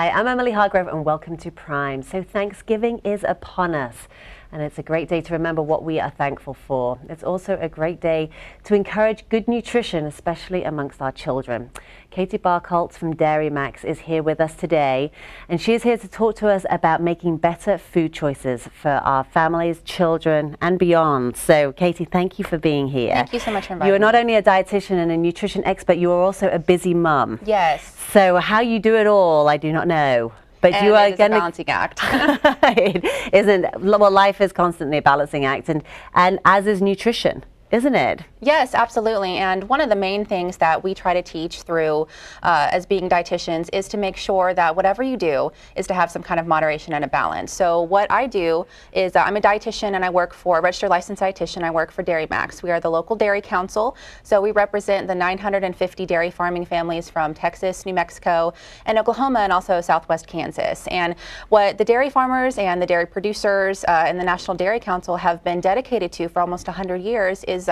Hi, I'm Emily Hargrove and welcome to Prime. So Thanksgiving is upon us and it's a great day to remember what we are thankful for. It's also a great day to encourage good nutrition, especially amongst our children. Katie Barckholst from Dairy Max is here with us today, and she is here to talk to us about making better food choices for our families, children and beyond. So Katie, thank you for being here. Thank you so much for inviting me. You are not only a dietitian and a nutrition expert, you are also a busy mum. Yes. So how you do it all, I do not know. But and you are it is a balancing act. It isn't. Well, life is constantly a balancing act, and as is nutrition, isn't it? Yes, absolutely. And one of the main things that we try to teach through as being dietitians is to make sure that whatever you do is to have some kind of moderation and a balance. So what I do is I'm a dietitian and I work for a registered licensed dietitian. I work for Dairy Max. We are the local dairy council. So we represent the 950 dairy farming families from Texas, New Mexico, and Oklahoma, and also Southwest Kansas. And what the dairy farmers and the dairy producers and the National Dairy Council have been dedicated to for almost 100 years is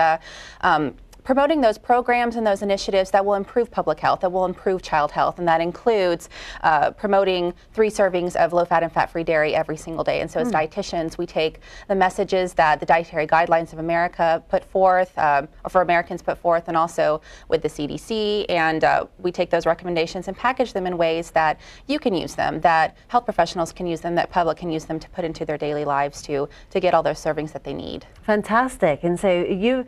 promoting those programs and those initiatives that will improve public health, that will improve child health, and that includes promoting 3 servings of low-fat and fat-free dairy every single day. And so as dietitians, we take the messages that the Dietary Guidelines of America put forth, or for Americans put forth, and also with the CDC, and we take those recommendations and package them in ways that you can use them, that health professionals can use them, that public can use them to put into their daily lives to get all those servings that they need. Fantastic. And so you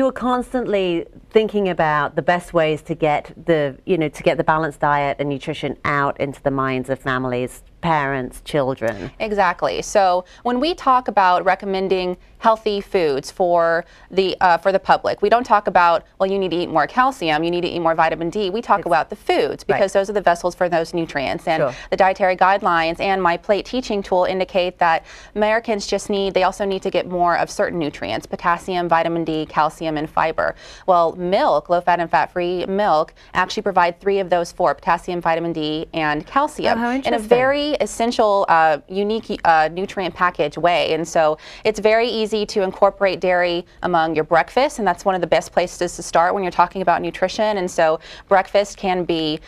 are constantly thinking about the best ways to get the balanced diet and nutrition out into the minds of families, parents, children. Exactly. So when we talk about recommending healthy foods for the public, we don't talk about, well, you need to eat more calcium, you need to eat more vitamin D. We talk about the foods, because those are the vessels for those nutrients. And the Dietary Guidelines and my plate teaching tool indicate that Americans they also need to get more of certain nutrients: potassium, vitamin D, calcium, and fiber. Well, milk, low-fat and fat-free milk, actually provide 3 of those 4: potassium, vitamin D, and calcium, in a very essential, unique nutrient package way. And so it's very easy to incorporate dairy among your breakfast, and that's one of the best places to start when you're talking about nutrition. And so breakfast can be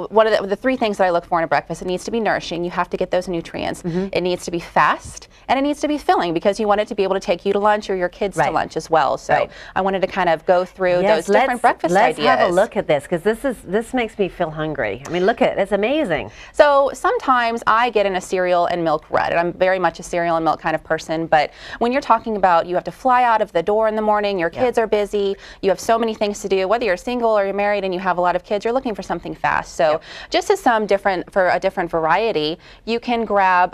one of the 3 things that I look for in a breakfast. It needs to be nourishing. You have to get those nutrients. It needs to be fast, and it needs to be filling, because you want it to be able to take you to lunch or your kids to lunch as well. So I wanted to kind of go through those different breakfast ideas. Let's have a look at this, because this makes me feel hungry. I mean, look at it. It's amazing. So sometimes I get in a cereal and milk rut, and I'm very much a cereal and milk kind of person. But when you're talking about you have to fly out of the door in the morning, your kids are busy, you have so many things to do, whether you're single or you're married and you have a lot of kids, you're looking for something fast. So just as a different variety, you can grab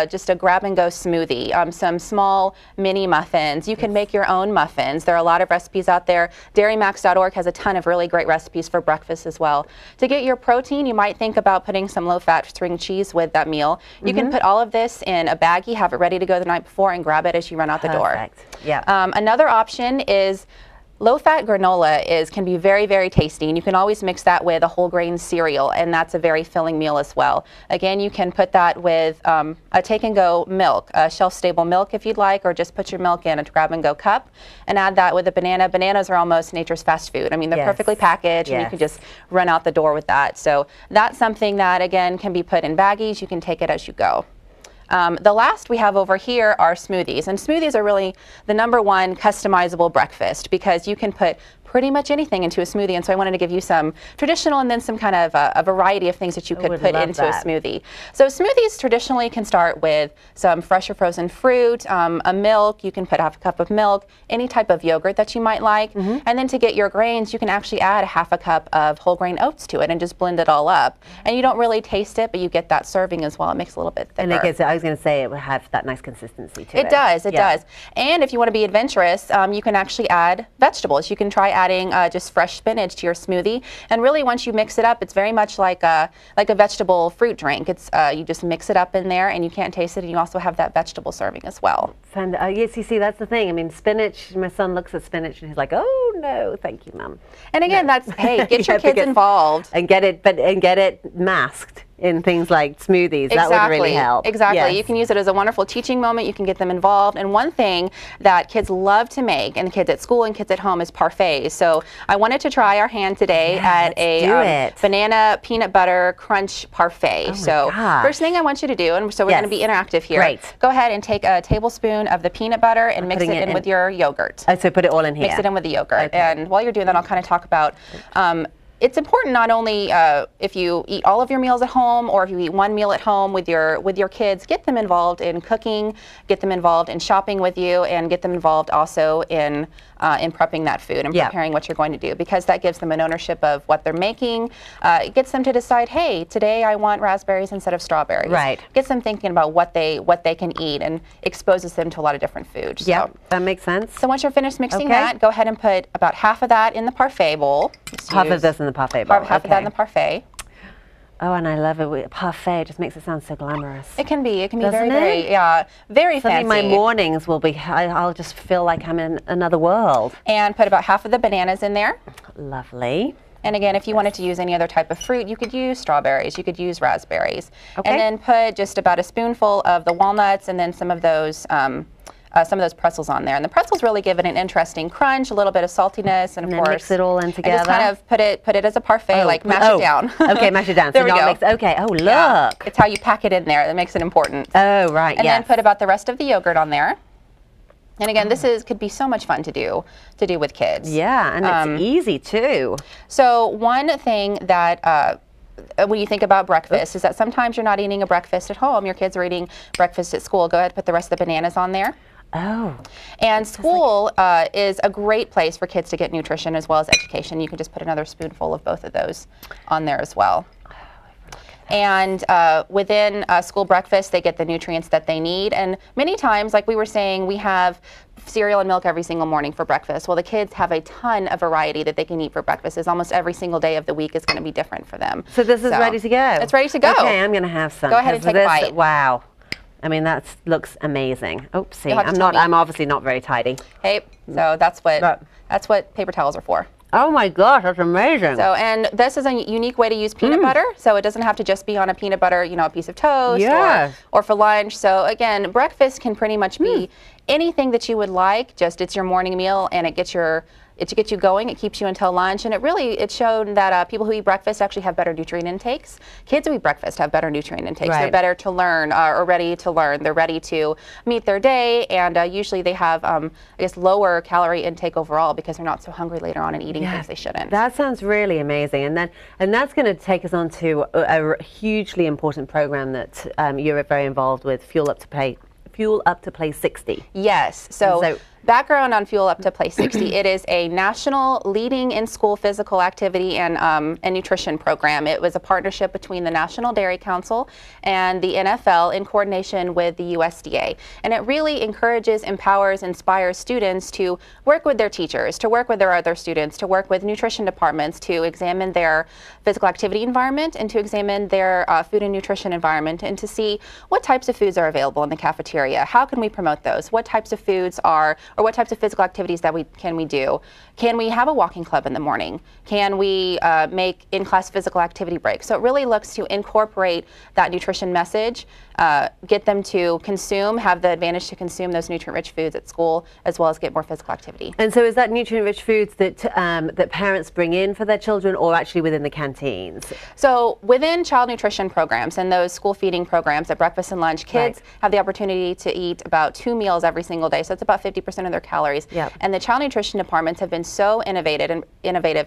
just a grab-and-go smoothie, some small mini muffins. You can make your own muffins. There are a lot of recipes out there. DairyMax.org has a ton of really great recipes for breakfast as well. To get your protein, you might think about putting some low-fat string cheese with that meal. You can put all of this in a baggie, have it ready to go the night before, and grab it as you run out the door. Yeah. Another option is low-fat granola can be very, very tasty, and you can always mix that with a whole grain cereal, and that's a very filling meal as well. Again, you can put that with a take-and-go milk, shelf-stable milk if you'd like, or just put your milk in a grab-and-go cup and add that with a banana. Bananas are almost nature's fast food. I mean, they're perfectly packaged, and you can just run out the door with that. So that's something that, again, can be put in baggies. You can take it as you go. The last we have over here are smoothies, and smoothies are really the #1 customizable breakfast, because you can put pretty much anything into a smoothie. And so I wanted to give you some traditional and then some kind of a variety of things that you could put into a smoothie. So smoothies traditionally can start with some fresh or frozen fruit, a milk. You can put half a cup of milk, any type of yogurt that you might like. And then to get your grains, you can actually add half a cup of whole grain oats to it and just blend it all up. And you don't really taste it, but you get that serving as well. It makes it a little bit thicker. And I was going to say, it would have that nice consistency to it. It does, it does. And if you want to be adventurous, you can actually add vegetables. You can try adding just fresh spinach to your smoothie, and really once you mix it up, it's very much like a vegetable fruit drink. It's you just mix it up in there, and you can't taste it, and you also have that vegetable serving as well. Yes, you see, that's the thing. I mean, spinach. My son looks at spinach and he's like, "Oh no, thank you, Mom." And again, that's, hey, get your kids involved and get it masked. in things like smoothies. That would really help. Exactly. Yes. You can use it as a wonderful teaching moment. You can get them involved. And one thing that kids love to make, and kids at school and kids at home, is parfaits. So I wanted to try our hand today at a banana peanut butter crunch parfait. So first thing I want you to do, and so we're going to be interactive here. Great. Go ahead and take a tablespoon of the peanut butter and mix it in with your yogurt. Oh, so put it all in here. Mix it in with the yogurt. And while you're doing that, I'll kind of talk about it's important not only if you eat all of your meals at home or if you eat one meal at home with your kids, get them involved in cooking, get them involved in shopping with you, and get them involved also in prepping that food and preparing what you're going to do, because that gives them an ownership of what they're making. It gets them to decide, hey, today I want raspberries instead of strawberries. Right. Gets them thinking about what they can eat and exposes them to a lot of different foods. Yeah, so, that makes sense. So once you're finished mixing that, go ahead and put about half of that in the parfait bowl. Half of this in the parfait bowl. Half of that in the parfait. Oh, and I love it. Parfait just makes it sound so glamorous. It can be very, very fancy. My mornings will be, I'll just feel like I'm in another world. And put about half of the bananas in there. Lovely. And again, if you wanted to use any other type of fruit, you could use strawberries, you could use raspberries. And then put just about a spoonful of the walnuts and then some of those pretzels on there. And the pretzels really give it an interesting crunch, a little bit of saltiness, and of course mix it all in together. And just kind of put it as a parfait, like mash it down. Okay, mash it down. There we go. Okay. Oh, look. Yeah. It's how you pack it in there that makes it important. Oh, right. And then put about the rest of the yogurt on there. And again, this could be so much fun to do with kids. Yeah, and it's easy too. So one thing that when you think about breakfast is that sometimes you're not eating a breakfast at home. Your kids are eating breakfast at school. Go ahead and put the rest of the bananas on there. Oh. And school is a great place for kids to get nutrition as well as education. You can just put another spoonful of both of those on there as well. And within school breakfast, they get the nutrients that they need. And many times, like we were saying, we have cereal and milk every single morning for breakfast. Well, the kids have a ton of variety that they can eat for breakfast. It's almost every single day of the week is going to be different for them. So this is ready to go? It's ready to go. Okay, I'm going to have some. Go ahead and take a bite. Wow. I mean, that looks amazing. Oopsie, I'm obviously not very tidy. Hey, so that's what paper towels are for. Oh my gosh, that's amazing. So, and this is a unique way to use peanut butter. So it doesn't have to just be on a peanut butter, a piece of toast or for lunch. So again, breakfast can pretty much be anything that you would like, just it's your morning meal and it gets you going, it keeps you until lunch, and it's shown that people who eat breakfast actually have better nutrient intakes. Kids who eat breakfast have better nutrient intakes. They're better to learn or ready to learn. They're ready to meet their day, and usually they have, lower calorie intake overall because they're not so hungry later on and eating things they shouldn't. That sounds really amazing, and that's going to take us on to a hugely important program that you're very involved with, Fuel Up to Play 60. Yes. So background on Fuel Up to Play 60. It is a national leading in-school physical activity and nutrition program. It was a partnership between the National Dairy Council and the NFL in coordination with the USDA. And it really encourages, empowers, inspires students to work with their teachers, to work with their other students, to work with nutrition departments, to examine their physical activity environment and to examine their food and nutrition environment and to see what types of foods are available in the cafeteria. How can we promote those? What types of foods or what types of physical activities can we do? Can we have a walking club in the morning? Can we make in-class physical activity breaks? So it really looks to incorporate that nutrition message, get them to have the advantage to consume those nutrient-rich foods at school, as well as get more physical activity. And so is that nutrient-rich foods that that parents bring in for their children, or actually within the canteens? So within child nutrition programs and those school feeding programs at breakfast and lunch, kids have the opportunity to eat about 2 meals every single day. So it's about 50% of their calories. And the child nutrition departments have been so innovative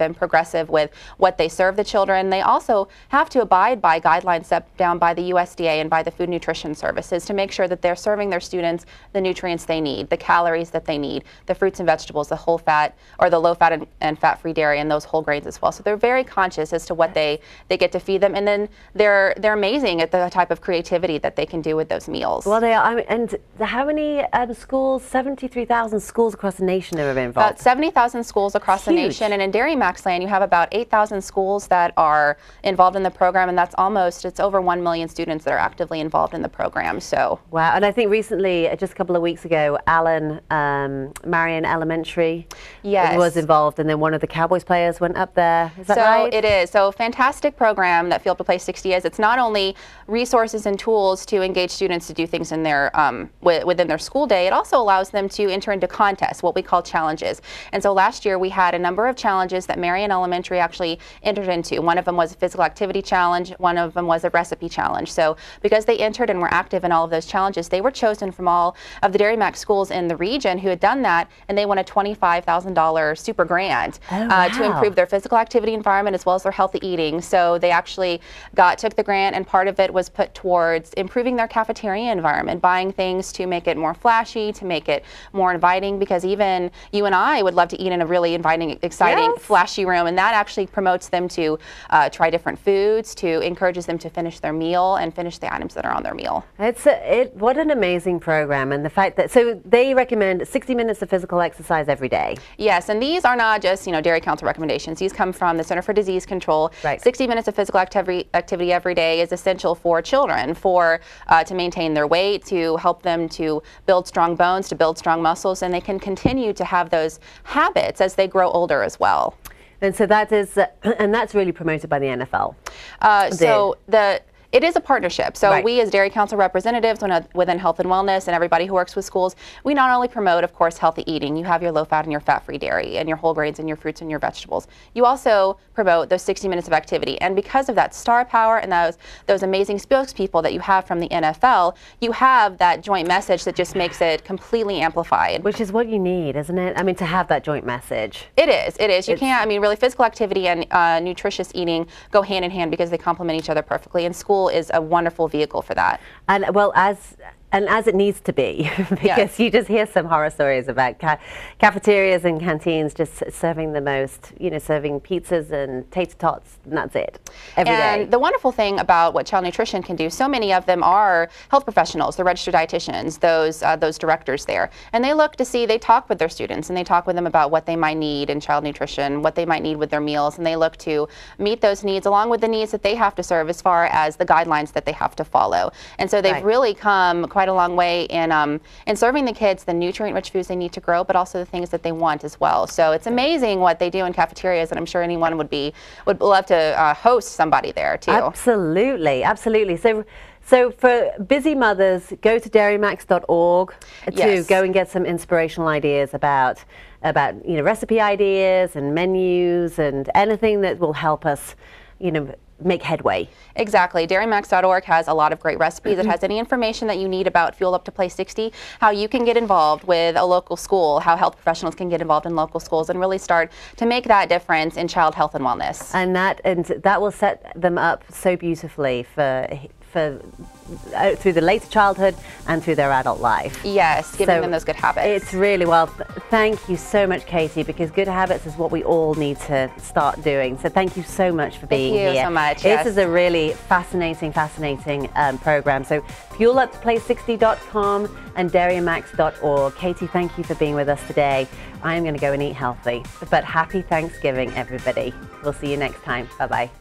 and progressive with what they serve the children. They also have to abide by guidelines set down by the USDA and by the Food Nutrition Services to make sure that they're serving their students the nutrients they need, the calories that they need, the fruits and vegetables, the whole fat or the low fat and fat-free dairy, and those whole grains as well. So they're very conscious as to what they get to feed them, and then they're amazing at the type of creativity that they can do with those meals. Well, they are. I mean, and how many schools? 73,000 schools across the nation are involved. About 70,000 schools across the nation, and in Dairy Max land, you have about 8,000 schools that are involved in the program, and it's over 1 million students that are actively involved involved in the program. So wow, and I think recently, just a couple of weeks ago, Marion Elementary was involved, and then one of the Cowboys players went up there. Is that right? So it is. So fantastic program that Field to Play 60 is. It's not only resources and tools to engage students to do things in their within their school day, it also allows them to enter into contests, what we call challenges. And so last year we had a number of challenges that Marion Elementary actually entered into. One of them was a physical activity challenge, one of them was a recipe challenge. So because they entered and were active in all of those challenges, they were chosen from all of the Dairy Max schools in the region who had done that, and they won a $25,000 super grant to improve their physical activity environment as well as their healthy eating. So they actually took the grant, and part of it was put towards improving their cafeteria environment, buying things to make it more flashy, to make it more inviting, because even you and I would love to eat in a really inviting, exciting, flashy room, and that actually promotes them to try different foods, to encourages them to finish their meal and finish the items that are on their meal. What an amazing program, and the fact that, so they recommend 60 minutes of physical exercise every day. Yes, and these are not just, Dairy Council recommendations. These come from the Center for Disease Control. 60 minutes of physical activity every day is essential for children, to maintain their weight, to help them to build strong bones, to build strong muscles, and they can continue to have those habits as they grow older as well. And so that is, and that's really promoted by the NFL. It is a partnership. So we as Dairy Council representatives within health and wellness and everybody who works with schools, we not only promote, of course, healthy eating. You have your low-fat and your fat-free dairy and your whole grains and your fruits and your vegetables. You also promote those 60 minutes of activity. And because of that star power and those amazing spokespeople that you have from the NFL, you have that joint message that just makes it completely amplified. Which is what you need, isn't it? I mean, to have that joint message. It is. It is. You can't, really physical activity and nutritious eating go hand in hand because they complement each other perfectly. And school is a wonderful vehicle for that. And well, as it needs to be, because you just hear some horror stories about cafeterias and canteens just serving the most, serving pizzas and tater tots, and that's it, every day. And the wonderful thing about what child nutrition can do, so many of them are health professionals, the registered dietitians, those directors there, and they talk with their students, and they talk with them about what they might need in child nutrition, what they might need with their meals, and they look to meet those needs along with the needs that they have to serve as far as the guidelines that they have to follow. And so they've really come quite a long way in serving the kids the nutrient-rich foods they need to grow, but also the things that they want as well. So it's amazing what they do in cafeterias, and I'm sure anyone would love to host somebody there too. Absolutely, absolutely. So for busy mothers, go to dairymax.org to go and get some inspirational ideas about recipe ideas and menus and anything that will help us make headway. Exactly. Dairymax.org has a lot of great recipes. It has any information that you need about Fuel Up to Play 60, how you can get involved with a local school, how health professionals can get involved in local schools and really start to make that difference in child health and wellness. And that will set them up so beautifully for through the later childhood and through their adult life. Yes, giving them those good habits. It's really, thank you so much, Katie, because good habits is what we all need to start doing. So thank you so much for being here. Thank you so much. This is a really fascinating program. So fueluptoplay60.com and dairymax.org. Katie, thank you for being with us today. I am going to go and eat healthy, but happy Thanksgiving, everybody. We'll see you next time. Bye-bye.